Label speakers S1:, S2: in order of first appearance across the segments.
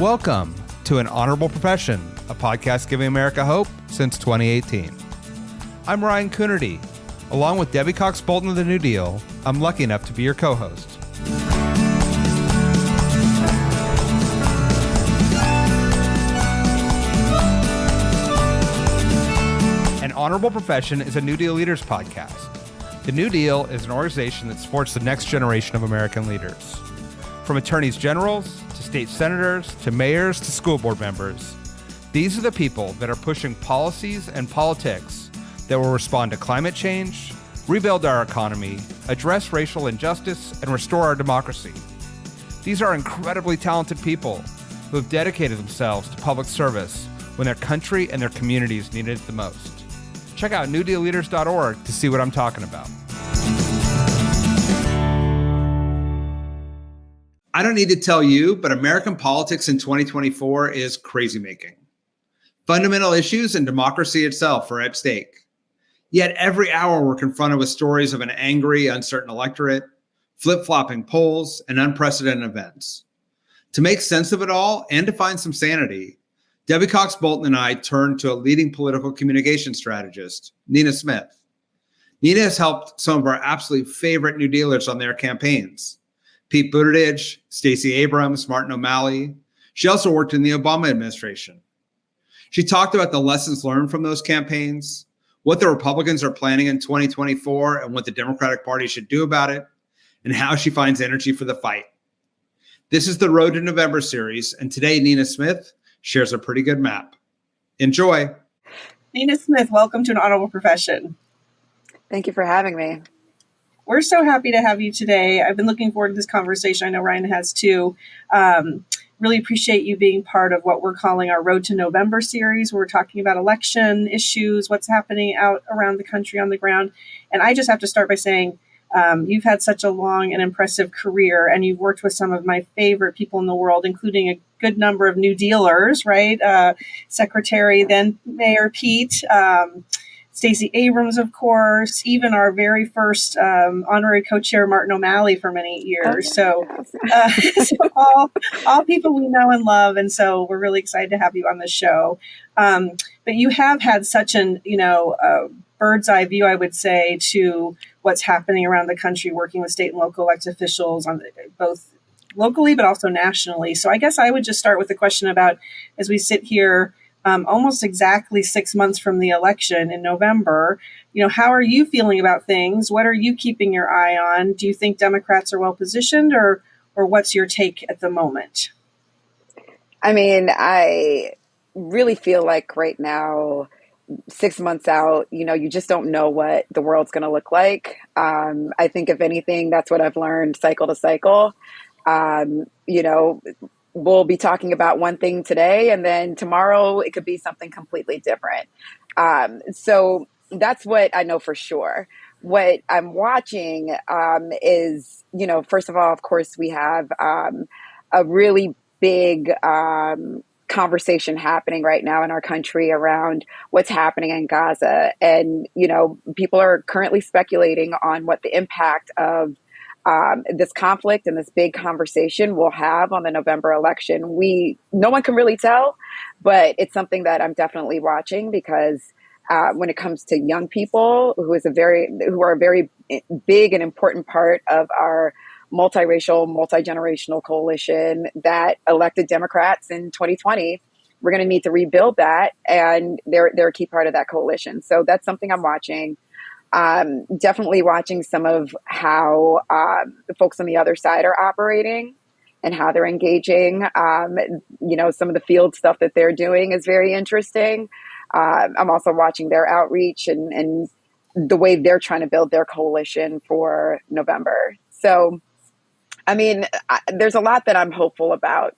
S1: Welcome to An Honorable Profession, a podcast giving America hope since 2018. I'm Ryan Coonerty. Along with Debbie Cox Bultan of the New Deal, I'm lucky enough to be your co-host. An Honorable Profession is a New Deal Leaders podcast. The New Deal is an organization that supports the next generation of American leaders. From attorneys generals, to state senators, to mayors, to school board members, these are the people that are pushing policies and politics that will respond to climate change, rebuild our economy, address racial injustice, and restore our democracy. These are incredibly talented people who have dedicated themselves to public service when their country and their communities needed it the most. Check out newdealleaders.org to see what I'm talking about. I don't need to tell you, but American politics in 2024 is crazy making. Fundamental issues and democracy itself are at stake. Yet every hour we're confronted with stories of an angry, uncertain electorate, flip-flopping polls, and unprecedented events. To make sense of it all and to find some sanity, Debbie Cox Bultan and I turned to a leading political communication strategist, Nina Smith. Nina has helped some of our absolute favorite New Dealers on their campaigns. Pete Buttigieg, Stacey Abrams, Martin O'Malley. She also worked in the Obama administration. She talked about the lessons learned from those campaigns, what the Republicans are planning in 2024 and what the Democratic Party should do about it, and how she finds energy for the fight. This is the Road to November series, and today Nina Smith shares a pretty good map. Enjoy.
S2: Nina Smith, welcome to An Honorable Profession.
S3: Thank you for having me.
S2: We're so happy to have you today. I've been looking forward to this conversation. I know Ryan has too. Really appreciate you being part of what we're calling our Road to November series, where we're talking about election issues, what's happening out around the country on the ground. And I just have to start by saying, you've had such a long and impressive career, and you've worked with some of my favorite people in the world, including a good number of New Dealers, right? Secretary, then Mayor Pete, Stacey Abrams, of course, even our very first honorary co-chair, Martin O'Malley, for many years. So all people we know and love. And so we're really excited to have you on the show. But you have had such an, bird's eye view, I would say, to what's happening around the country, working with state and local elected officials on both locally, but also nationally. So I guess I would just start with the question about, as we sit here almost exactly 6 months from the election in November, how are you feeling about things? What are you keeping your eye on? Do you think Democrats are well positioned, or what's your take at the moment?
S3: I mean, I really feel like right now, 6 months out, you just don't know what the world's going to look like. I think if anything, that's what I've learned cycle to cycle. We'll be talking about one thing today, and then tomorrow it could be something completely different. So that's what I know for sure. What I'm watching is, first of all, of course, we have a really big conversation happening right now in our country around what's happening in Gaza. And, people are currently speculating on what the impact of this conflict and this big conversation will have on the November election. No one can really tell, but it's something that I'm definitely watching because when it comes to young people who are a very big and important part of our multiracial, multi-generational coalition that elected Democrats in 2020, we're going to need to rebuild that. And they're a key part of that coalition. So that's something I'm watching. Definitely watching some of how the folks on the other side are operating and how they're engaging. Some of the field stuff that they're doing is very interesting. I'm also watching their outreach and the way they're trying to build their coalition for November. So, I mean, there's a lot that I'm hopeful about.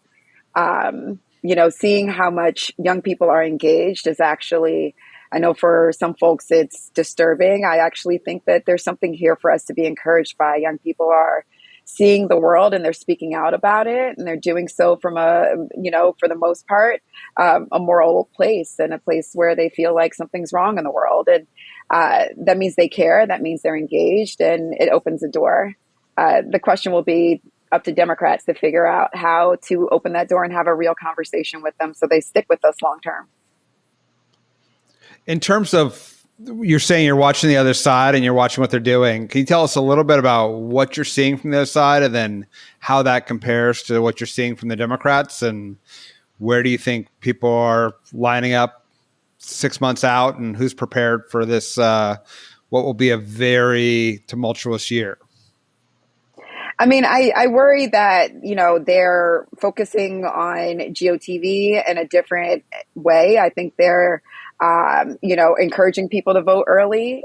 S3: Seeing how much young people are engaged is actually, I know for some folks it's disturbing. I actually think that there's something here for us to be encouraged by. Young people are seeing the world and they're speaking out about it, and they're doing so from for the most part, a moral place and a place where they feel like something's wrong in the world. And that means they care. That means they're engaged, and it opens a door. The question will be, up to Democrats to figure out how to open that door and have a real conversation with them so they stick with us long term.
S1: In terms of, you're saying you're watching the other side and you're watching what they're doing. Can you tell us a little bit about what you're seeing from the other side and then how that compares to what you're seeing from the Democrats? And where do you think people are lining up 6 months out, and who's prepared for this, what will be a very tumultuous year?
S3: I mean, I worry that, they're focusing on GOTV in a different way. I think they're, encouraging people to vote early,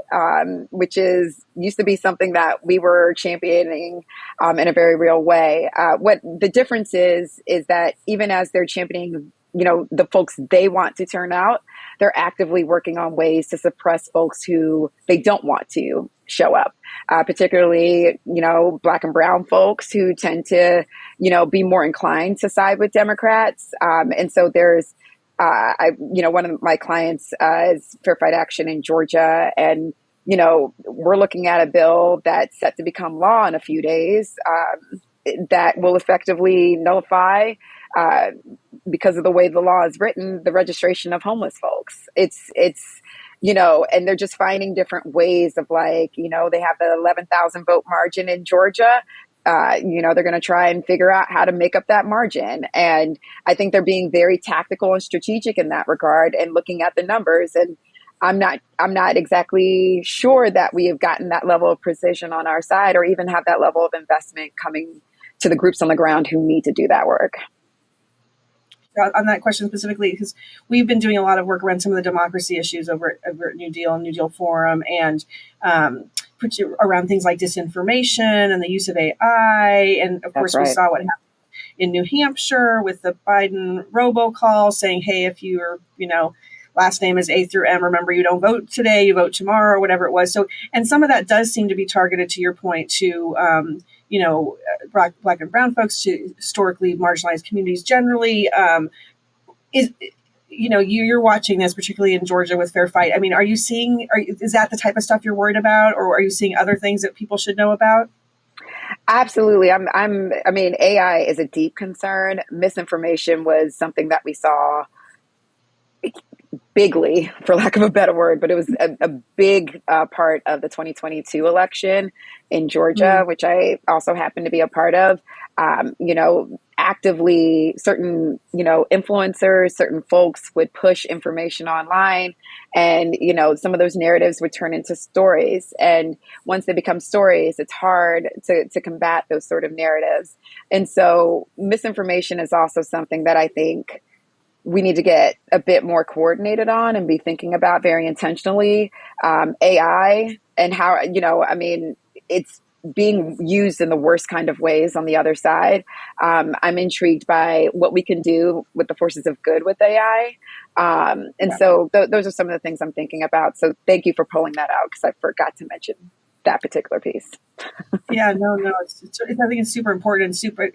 S3: which used to be something that we were championing in a very real way. What the difference is that even as they're championing, the folks they want to turn out, they're actively working on ways to suppress folks who they don't want to show up, particularly, Black and brown folks who tend to, be more inclined to side with Democrats. And so there's, one of my clients is Fair Fight Action in Georgia. And, we're looking at a bill that's set to become law in a few days that will effectively nullify, because of the way the law is written, the registration of homeless folks. It's and they're just finding different ways of they have the 11,000 vote margin in Georgia. They're going to try and figure out how to make up that margin. And I think they're being very tactical and strategic in that regard and looking at the numbers. And I'm not exactly sure that we have gotten that level of precision on our side or even have that level of investment coming to the groups on the ground who need to do that work.
S2: On that question specifically, because we've been doing a lot of work around some of the democracy issues over at New Deal and New Deal Forum, and around things like disinformation and the use of AI. And of course, we saw what happened in New Hampshire with the Biden robocall saying, hey, if your last name is A through M, remember, you don't vote today, you vote tomorrow, or whatever it was. So, and some of that does seem to be targeted, to your point, to Black and brown folks, to historically marginalized communities generally. You're watching this, particularly in Georgia with Fair Fight. I mean, are you seeing, is that the type of stuff you're worried about, or are you seeing other things that people should know about?
S3: Absolutely. I mean, AI is a deep concern. Misinformation was something that we saw bigly, for lack of a better word, but it was a big part of the 2022 election in Georgia, which I also happen to be a part of. Actively, certain, influencers, certain folks would push information online, and, some of those narratives would turn into stories. And once they become stories, it's hard to combat those sort of narratives. And so misinformation is also something that I think we need to get a bit more coordinated on and be thinking about very intentionally. AI and how, it's being used in the worst kind of ways on the other side. I'm intrigued by what we can do with the forces of good with AI. So those are some of the things I'm thinking about. So thank you for pulling that out, because I forgot to mention that particular piece.
S2: Yeah, no, I think it's super important and super.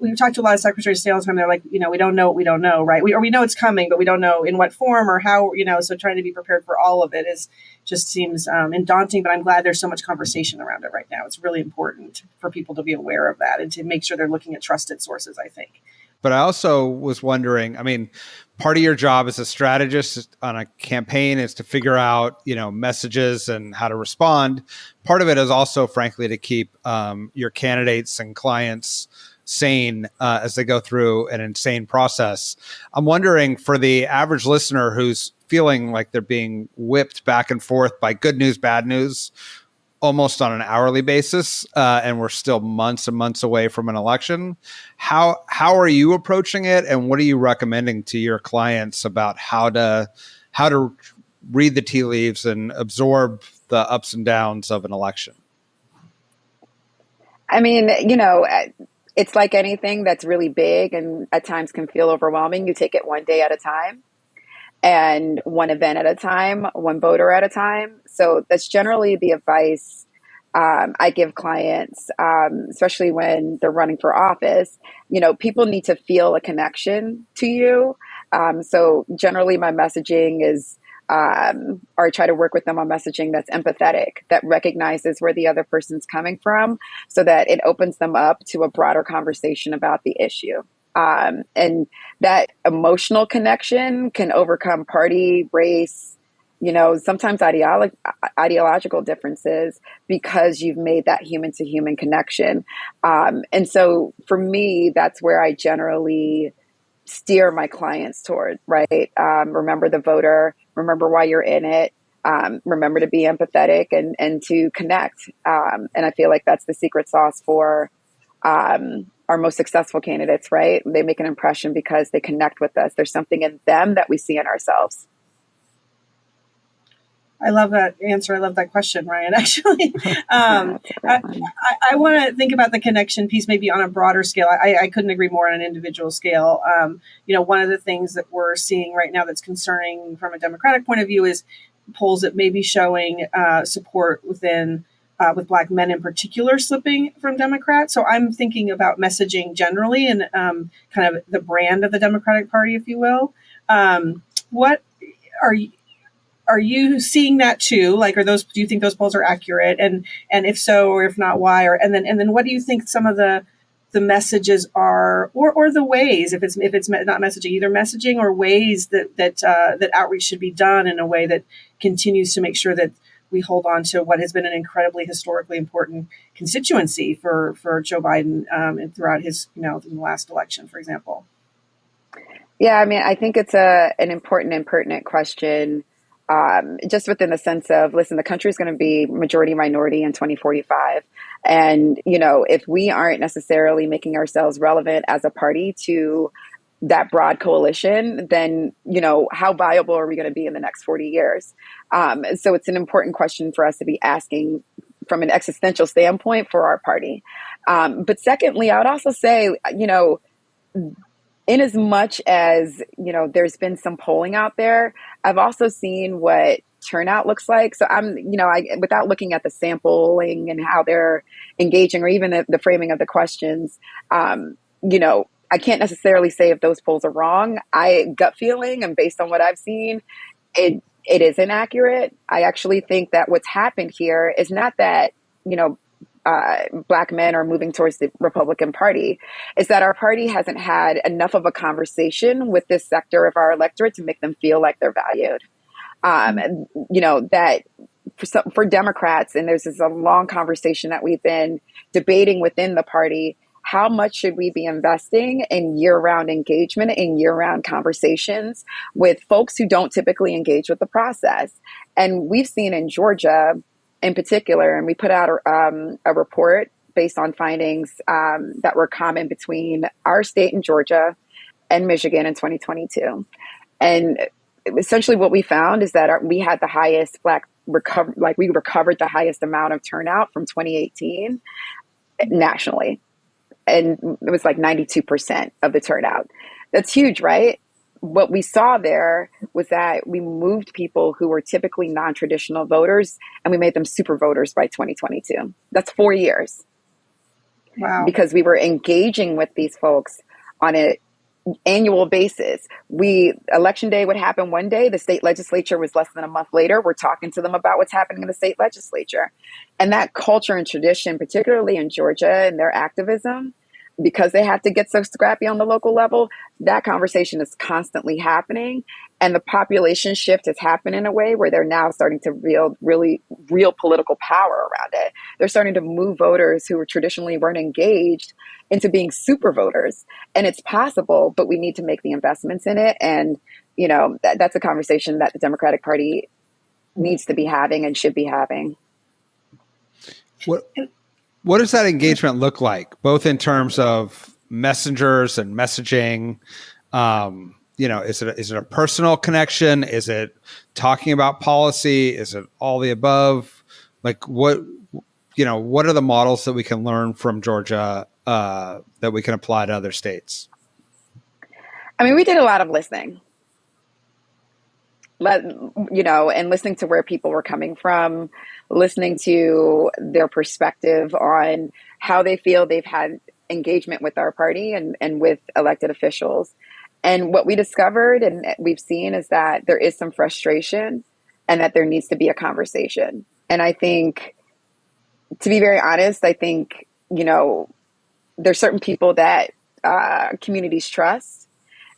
S2: We've talked to a lot of secretaries of state all the time. They're like, we don't know what we don't know, right? We know it's coming, but we don't know in what form or how. So trying to be prepared for all of it just seems daunting. But I'm glad there's so much conversation around it right now. It's really important for people to be aware of that and to make sure they're looking at trusted sources, I think.
S1: But I also was wondering, part of your job as a strategist on a campaign is to figure out, messages and how to respond. Part of it is also, frankly, to keep your candidates and clients sane as they go through an insane process. I'm wondering, for the average listener who's feeling like they're being whipped back and forth by good news, bad news, almost on an hourly basis, and we're still months and months away from an election. How are you approaching it, and what are you recommending to your clients about how to read the tea leaves and absorb the ups and downs of an election?
S3: I mean, it's like anything that's really big and at times can feel overwhelming. You take it one day at a time, and one event at a time, one voter at a time. So that's generally the advice I give clients, especially when they're running for office. People need to feel a connection to you. So generally my messaging is or try to work with them on messaging that's empathetic, that recognizes where the other person's coming from, so that it opens them up to a broader conversation about the issue. And that emotional connection can overcome party, race, sometimes ideological differences, because you've made that human to human connection. And so for me, that's where I generally steer my clients toward, right? Remember the voter, remember why you're in it, remember to be empathetic and to connect. And I feel like that's the secret sauce for our most successful candidates, right? They make an impression because they connect with us. There's something in them that we see in ourselves.
S2: I love that answer. I love that question, Ryan, actually. I want to think about the connection piece maybe on a broader scale. I couldn't agree more on an individual scale. One of the things that we're seeing right now that's concerning from a Democratic point of view is polls that may be showing support with Black men in particular slipping from Democrats. So I'm thinking about messaging generally and kind of the brand of the Democratic Party, if you will. What are you seeing that too? Like, do you think those polls are accurate? And if so, or if not, why? And then what do you think some of the messages are, or the ways, if it's not messaging, either messaging or ways that outreach should be done in a way that continues to make sure that we hold on to what has been an incredibly historically important constituency for Joe Biden and throughout his, in the last election, for example.
S3: Yeah, I mean, I think it's an important and pertinent question. Just within the sense of, listen, the country is going to be majority minority in 2045. And, if we aren't necessarily making ourselves relevant as a party to that broad coalition, then, how viable are we going to be in the next 40 years? So it's an important question for us to be asking from an existential standpoint for our party. But secondly, I would also say, in as much as, there's been some polling out there, I've also seen what turnout looks like. So without looking at the sampling and how they're engaging, or even the framing of the questions, I can't necessarily say if those polls are wrong. Gut feeling, and based on what I've seen, it is inaccurate. I actually think that what's happened here is not that, Black men are moving towards the Republican Party, is that our party hasn't had enough of a conversation with this sector of our electorate to make them feel like they're valued. That for Democrats, and there's this a long conversation that we've been debating within the party, how much should we be investing in year-round engagement and year-round conversations with folks who don't typically engage with the process? And we've seen in Georgia, in particular, and we put out a report based on findings that were common between our state and Georgia and Michigan in 2022. And essentially what we found is that we had the highest we recovered the highest amount of turnout from 2018 nationally. And it was like 92% of the turnout. That's huge, right? What we saw there was that we moved people who were typically non-traditional voters, and we made them super voters by 2022. That's 4 years.
S2: Wow.
S3: Because we were engaging with these folks on an annual basis. Election day would happen one day. The state legislature was less than a month later. We're talking to them about what's happening in the state legislature. And that culture and tradition, particularly in Georgia and their activism, because they have to get so scrappy on the local level, that conversation is constantly happening. And the population shift has happened in a way where they're now starting to wield really real political power around it. They're starting to move voters who traditionally weren't engaged into being super voters. And it's possible, but we need to make the investments in it. And, that's a conversation that the Democratic Party needs to be having and should be having.
S1: What does that engagement look like, both in terms of messengers and messaging? Is it a personal connection? Is it talking about policy? Is it all the above? Like what are the models that we can learn from Georgia that we can apply to other states?
S3: I mean, we did a lot of listening. And listening to where people were coming from, listening to their perspective on how they feel they've had engagement with our party and with elected officials. And what we discovered and we've seen is that there is some frustration and that there needs to be a conversation. And I think, to be very honest, I think, there's certain people that communities trust.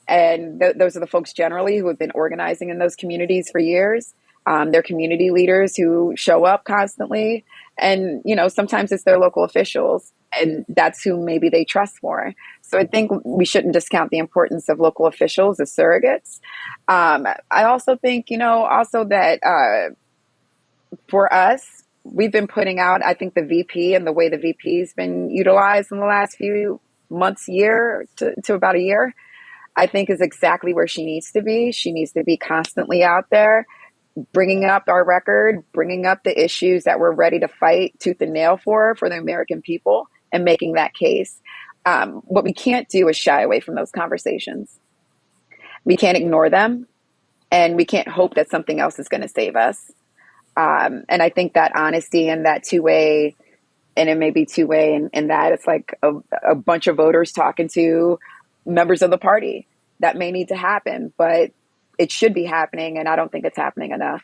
S3: And those are the folks generally who have been organizing in those communities for years. They're community leaders who show up constantly. And, sometimes it's their local officials, and that's who maybe they trust more. So I think we shouldn't discount the importance of local officials as surrogates. I also think, also that for us, we've been putting out, I think the VP and the way the VP's been utilized in the last few months, year to about a year, I think is exactly where she needs to be. She needs to be constantly out there, bringing up our record, bringing up the issues that we're ready to fight tooth and nail for the American people, and making that case. What we can't do is shy away from those conversations. We can't ignore them, and we can't hope that something else is going to save us. And I think that honesty and that two-way, and it may be two-way in that it's like a bunch of voters talking to members of the party, that may need to happen, but it should be happening, and I don't think it's happening enough.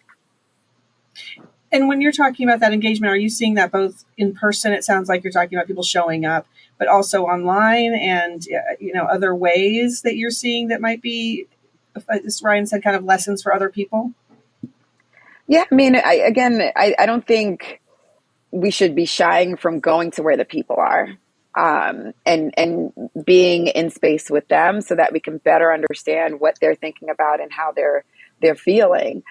S2: And when you're talking about that engagement, are you seeing that both in person? It sounds like you're talking about people showing up, but also online and, other ways that you're seeing that might be, as Ryan said, kind of lessons for other people?
S3: Yeah, I mean, I don't think we should be shying from going to where the people are, and being in space with them so that we can better understand what they're thinking about and how they're feeling.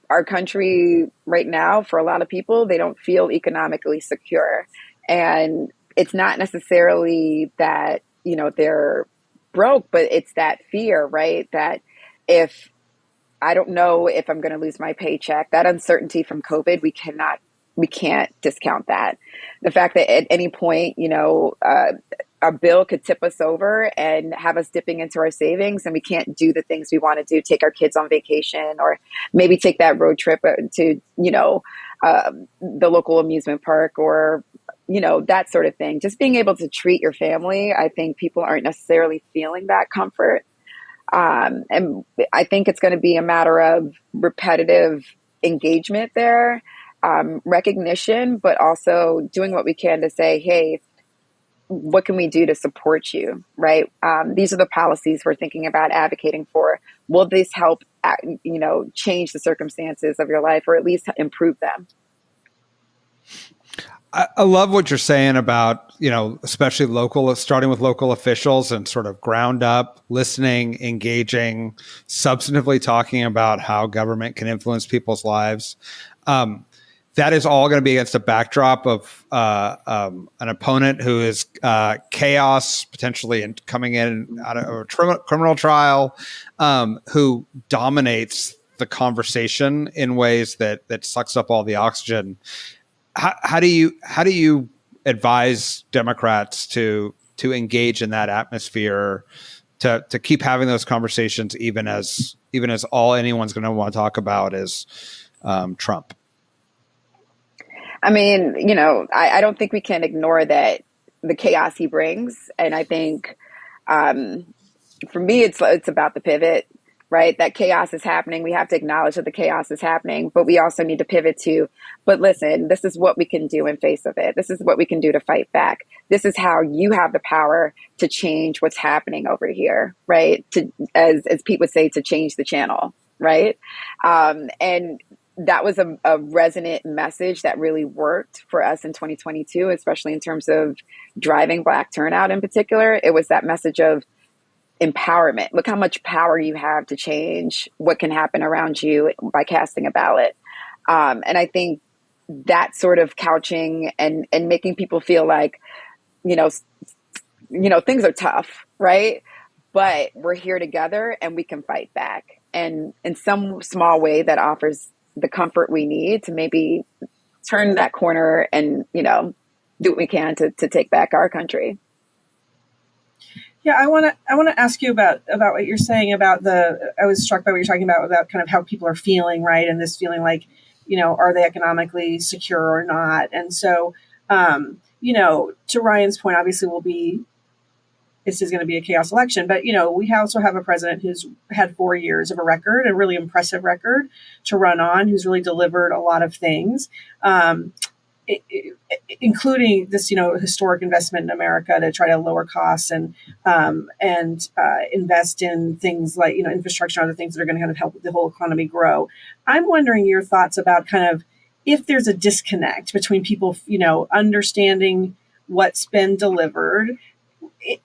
S3: Our country right now, for a lot of people, they don't feel economically secure. And it's not necessarily that, they're broke, but it's that fear, right? That if I don't know if I'm going to lose my paycheck, that uncertainty from COVID, we can't discount that. The fact that at any point, a bill could tip us over and have us dipping into our savings, and we can't do the things we want to do, take our kids on vacation, or maybe take that road trip to, the local amusement park, or, that sort of thing. Just being able to treat your family, I think people aren't necessarily feeling that comfort. And I think it's going to be a matter of repetitive engagement there, recognition, but also doing what we can to say, hey, what can we do to support you, right? These are the policies we're thinking about advocating for. Will this help, change the circumstances of your life, or at least improve them?
S1: I love what you're saying about, especially starting with local officials and sort of ground up, listening, engaging, substantively talking about how government can influence people's lives. That is all going to be against a backdrop of an opponent who is chaos, potentially coming in out of a criminal trial, who dominates the conversation in ways that sucks up all the oxygen. How do you advise Democrats to engage in that atmosphere, to keep having those conversations, even as all anyone's going to want to talk about is Trump?
S3: I mean, I don't think we can ignore that, the chaos he brings. And I think for me, it's about the pivot, right? That chaos is happening. We have to acknowledge that the chaos is happening, but we also need to pivot to, but listen, this is what we can do in face of it. This is what we can do to fight back. This is how you have the power to change what's happening over here, right? To, as Pete would say, to change the channel, right? And that was a resonant message that really worked for us in 2022, especially in terms of driving Black turnout in particular. It was that message of empowerment. Look how much power you have to change what can happen around you by casting a ballot. And I think that sort of couching and making people feel like, things are tough, right? But we're here together and we can fight back. And in some small way that offers the comfort we need to maybe turn that corner and, do what we can to take back our country.
S2: Yeah, I want to ask you about what you're saying about I was struck by what you're talking about kind of how people are feeling, right? And this feeling like, are they economically secure or not? And so, to Ryan's point, obviously we'll be this is going to be a chaos election. But, we also have a president who's had 4 years of a record, a really impressive record to run on, who's really delivered a lot of things. Including this, historic investment in America to try to lower costs and invest in things like, infrastructure and other things that are going to kind of help the whole economy grow. I'm wondering your thoughts about kind of if there's a disconnect between people, understanding what's been delivered.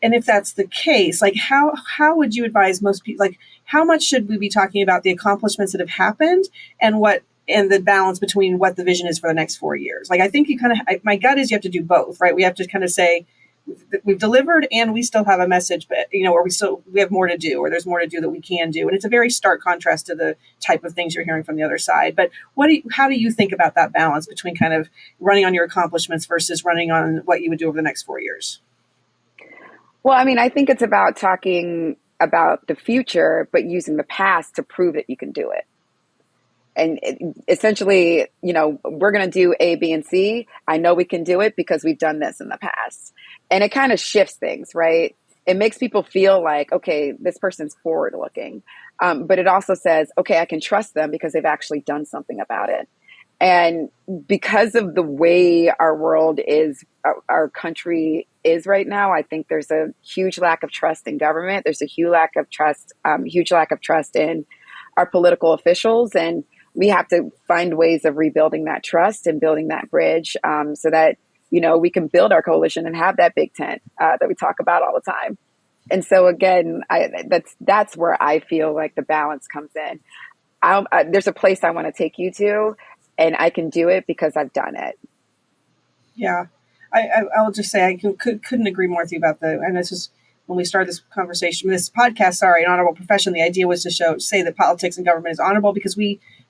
S2: And if that's the case, like how would you advise most people, like how much should we be talking about the accomplishments that have happened and the balance between what the vision is for the next 4 years? Like, I think my gut is you have to do both, right? We have to kind of say we've delivered and we still have a message, but, or we have more to do, or there's more to do that we can do. And it's a very stark contrast to the type of things you're hearing from the other side. But how do you think about that balance between kind of running on your accomplishments versus running on what you would do over the next 4 years?
S3: Well, I mean, I think it's about talking about the future, but using the past to prove that you can do it. And essentially, we're going to do A, B, and C. I know we can do it because we've done this in the past. And it kind of shifts things, right? It makes people feel like, okay, this person's forward looking. But it also says, okay, I can trust them because they've actually done something about it. And because of the way our world is, our country is right now, I think there's a huge lack of trust in government. There's a huge lack of trust in our political officials. And we have to find ways of rebuilding that trust and building that bridge so that, we can build our coalition and have that big tent that we talk about all the time. And so, again, that's where I feel like the balance comes in. There's a place I want to take you to, and I can do it because I've done it.
S2: Yeah, I'll just say I couldn't agree more with you about and this is when we started this conversation, this podcast, an honorable profession. The idea was to say that politics and government is honorable because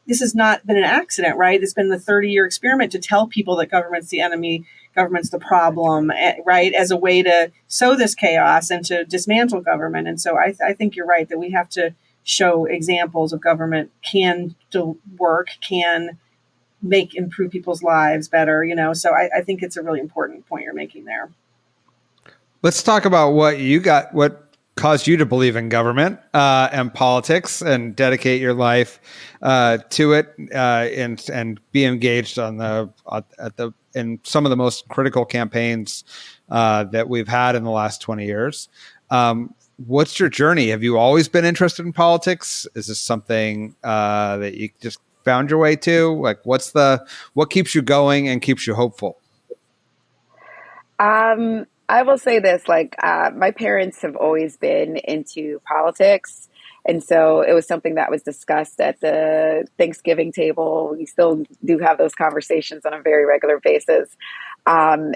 S2: this has not been an accident, right? It's been the 30-year experiment to tell people that government's the enemy, government's the problem, right? As a way to sow this chaos and to dismantle government. And so I think you're right that we have to show examples of government can work, can improve people's lives better, So I think it's a really important point you're making there.
S1: Let's talk about what caused you to believe in government and politics and dedicate your life to it and be engaged in some of the most critical campaigns that we've had in the last 20 years. What's your journey? Have you always been interested in politics? Is this something that you just found your way to? Like, what keeps you going and keeps you hopeful?
S3: I will say this, my parents have always been into politics. And so it was something that was discussed at the Thanksgiving table. We still do have those conversations on a very regular basis. Growing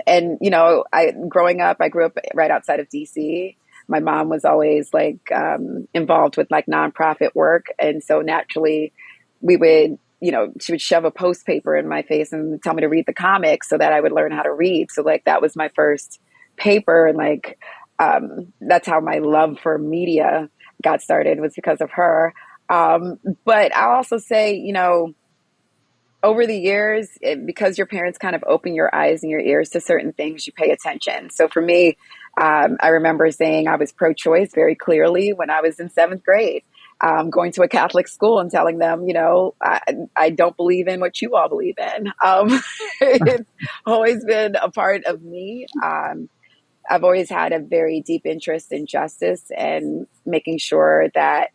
S3: up, I grew up right outside of DC. My mom was always involved with nonprofit work. And so naturally we would, she would shove a post paper in my face and tell me to read the comics so that I would learn how to read. So that was my first paper. And that's how my love for media got started, was because of her. But I'll also say, over the years, because your parents kind of open your eyes and your ears to certain things, you pay attention. So for me, I remember saying I was pro-choice very clearly when I was in 7th grade, going to a Catholic school and telling them, I don't believe in what you all believe in. It's always been a part of me. I've always had a very deep interest in justice and making sure that,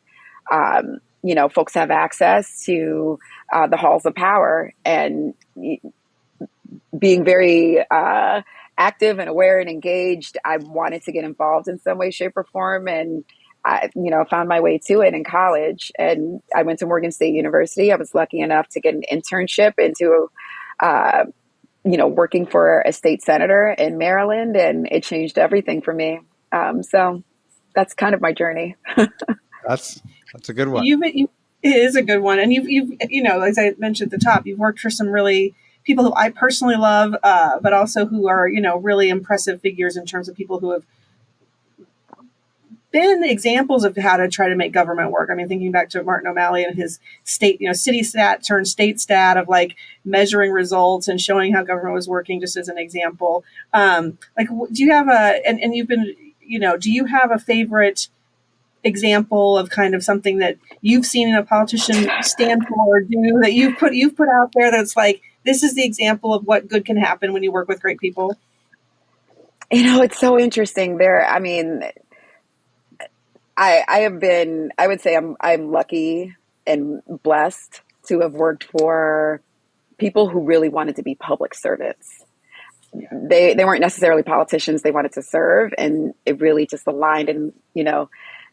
S3: folks have access to the halls of power, and being very active and aware and engaged. I wanted to get involved in some way, shape, or form. And I, found my way to it in college. And I went to Morgan State University. I was lucky enough to get an internship into working for a state senator in Maryland, and it changed everything for me. So that's kind of my journey.
S1: That's a good one.
S2: It is a good one. And you've as I mentioned at the top, you've worked for some really people who I personally love, but also who are, really impressive figures in terms of people who have been examples of how to try to make government work. I mean, thinking back to Martin O'Malley and his state, city stat turned state stat of measuring results and showing how government was working, just as an example. Do you have and you've been, do you have a favorite example of kind of something that you've seen a politician stand for or do that you've put out there that's like, this is the example of what good can happen when you work with great people?
S3: It's so interesting there. I mean, I would say I'm lucky and blessed to have worked for people who really wanted to be public servants. They weren't necessarily politicians. They wanted to serve, and it really just aligned and,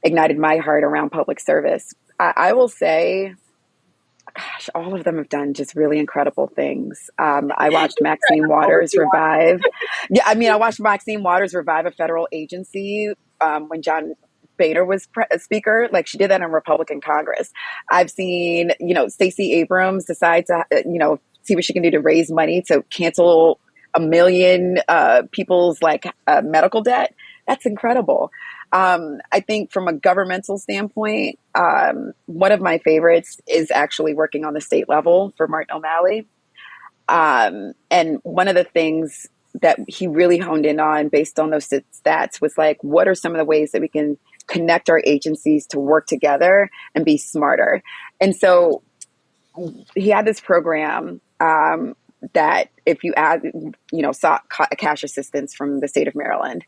S3: ignited my heart around public service. I will say, gosh, all of them have done just really incredible things. I watched Maxine Waters revive. Yeah, I mean, I watched Maxine Waters revive a federal agency when John Boehner was speaker. Like, she did that in Republican Congress. I've seen, Stacey Abrams decide to, see what she can do to raise money to cancel 1 million people's medical debt. That's incredible. I think from a governmental standpoint, one of my favorites is actually working on the state level for Martin O'Malley. And one of the things that he really honed in on based on those stats was what are some of the ways that we can connect our agencies to work together and be smarter? And so he had this program that if you sought cash assistance from the state of Maryland,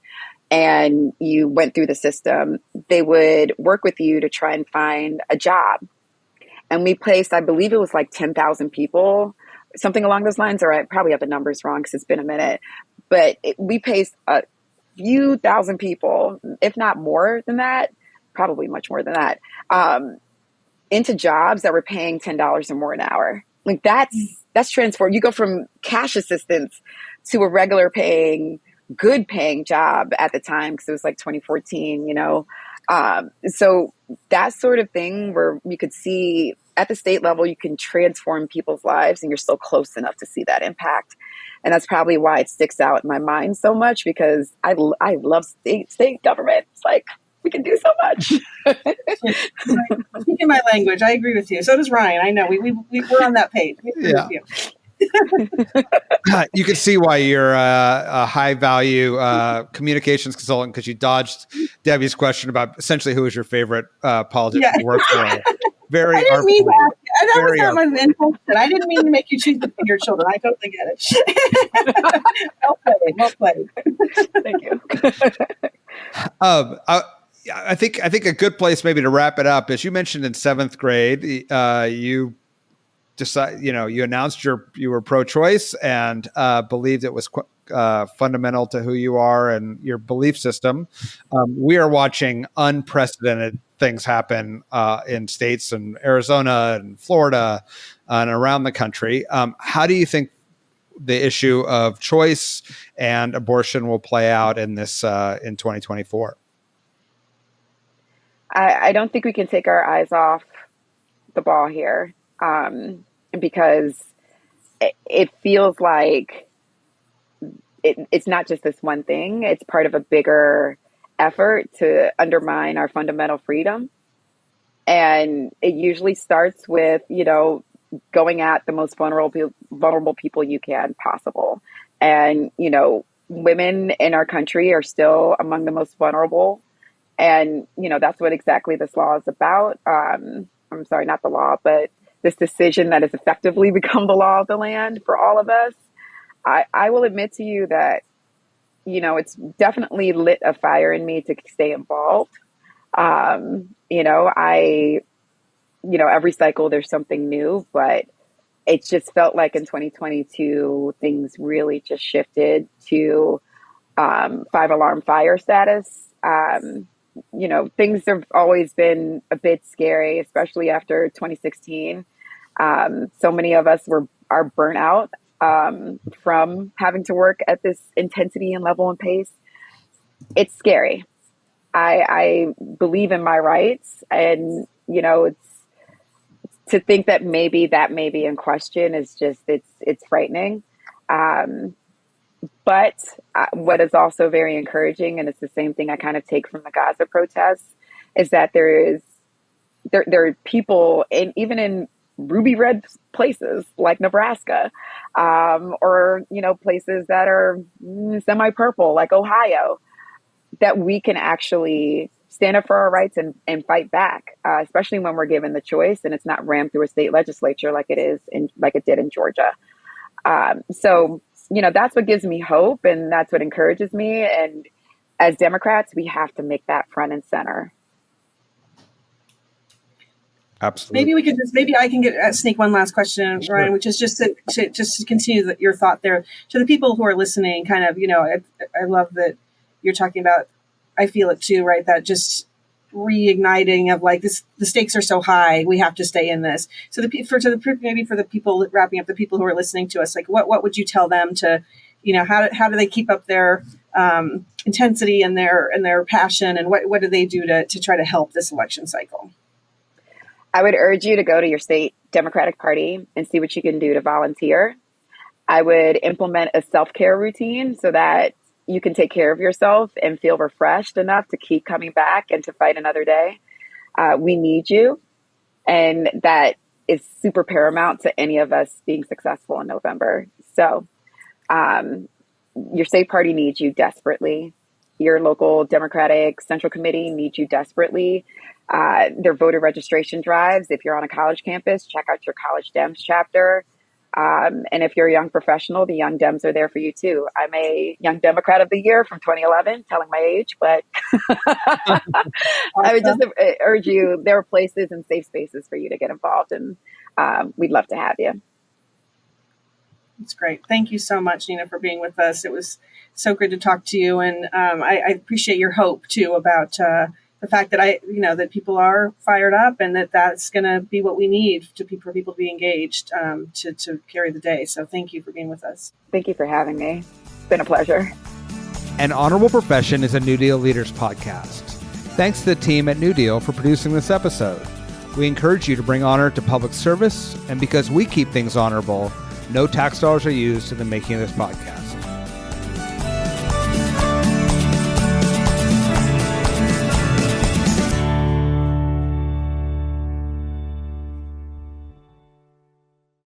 S3: and you went through the system, they would work with you to try and find a job. And we placed, I believe it was 10,000 people, something along those lines, or I probably have the numbers wrong because it's been a minute. But we placed a few thousand people, if not more than that, probably much more than that, into jobs that were paying $10 or more an hour. That's transformed. You go from cash assistance to a regular good paying job at the time, because it was 2014, so that sort of thing where you could see at the state level, you can transform people's lives and you're still close enough to see that impact. And that's probably why it sticks out in my mind so much, because I love state government. It's we can do so much.
S2: Speaking my language, I agree with you. So does Ryan. I know we're on that page. We agree with you.
S1: You can see why you're a high value communications consultant, because you dodged Debbie's question about essentially who is your favorite politician to work for. Very
S2: I didn't mean to ask you. That was not my intention. I didn't mean to make you choose between your children. I totally get it. Well played.
S3: Thank you.
S1: I think a good place maybe to wrap it up is, you mentioned in 7th grade, you announced you were pro-choice and believed it was fundamental to who you are and your belief system. We are watching unprecedented things happen in states in Arizona and Florida and around the country. How do you think the issue of choice and abortion will play out in this in 2024?
S3: I don't think we can take our eyes off the ball here. Because it feels like it's not just this one thing. It's part of a bigger effort to undermine our fundamental freedom. And it usually starts with, going at the most vulnerable people you can possible. And, women in our country are still among the most vulnerable. And, that's what exactly this law is about. I'm sorry, not the law, but this decision that has effectively become the law of the land for all of us. I will admit to you that, it's definitely lit a fire in me to stay involved. Every cycle there's something new, but it just felt like in 2022, things really just shifted to 5-alarm fire status. Things have always been a bit scary, especially after 2016. So many of us are burnt out from having to work at this intensity and level and pace. It's scary. I believe in my rights, and it's to think that may be in question is just it's frightening. But what is also very encouraging, and it's the same thing I kind of take from the Gaza protests, is that there are people even in ruby red places like Nebraska, or places that are semi-purple like Ohio. that we can actually stand up for our rights and fight back, especially when we're given the choice and it's not rammed through a state legislature like it did in Georgia. So, that's what gives me hope, and that's what encourages me. And as Democrats, we have to make that front and center.
S1: Absolutely.
S2: Maybe I can sneak one last question,
S1: Sure.
S2: Ryan, which is just to continue your thought there to the people who are listening. Kind of, I love that you're talking about. I feel it too, right? That just reigniting of like this, the stakes are so high, we have to stay in this. So maybe for the people wrapping up, the people who are listening to us, like what would you tell them to, how do they keep up their intensity and their passion, and what do they do to try to help this election cycle?
S3: I would urge you to go to your state Democratic Party and see what you can do to volunteer. I would implement a self-care routine so that you can take care of yourself and feel refreshed enough to keep coming back and to fight another day. We need you. And that is super paramount to any of us being successful in November. So your state party needs you desperately. Your local Democratic Central Committee needs you desperately. Their voter registration drives. If you're on a college campus, check out your College Dems chapter. And if you're a young professional, the Young Dems are there for you too. I'm a Young Democrat of the Year from 2011, telling my age, but I would just urge you, there are places and safe spaces for you to get involved, and we'd love to have you.
S2: That's great. Thank you so much, Nina, for being with us. It was so good to talk to you. And I appreciate your hope too about the fact that that people are fired up, and that's going to be what we need for people to be engaged to carry the day. So thank you for being with us.
S3: Thank you for having me. It's been a pleasure.
S1: An Honorable Profession is a New Deal Leaders podcast. Thanks to the team at New Deal for producing this episode. We encourage you to bring honor to public service, and because we keep things honorable, no tax dollars are used in the making of this podcast.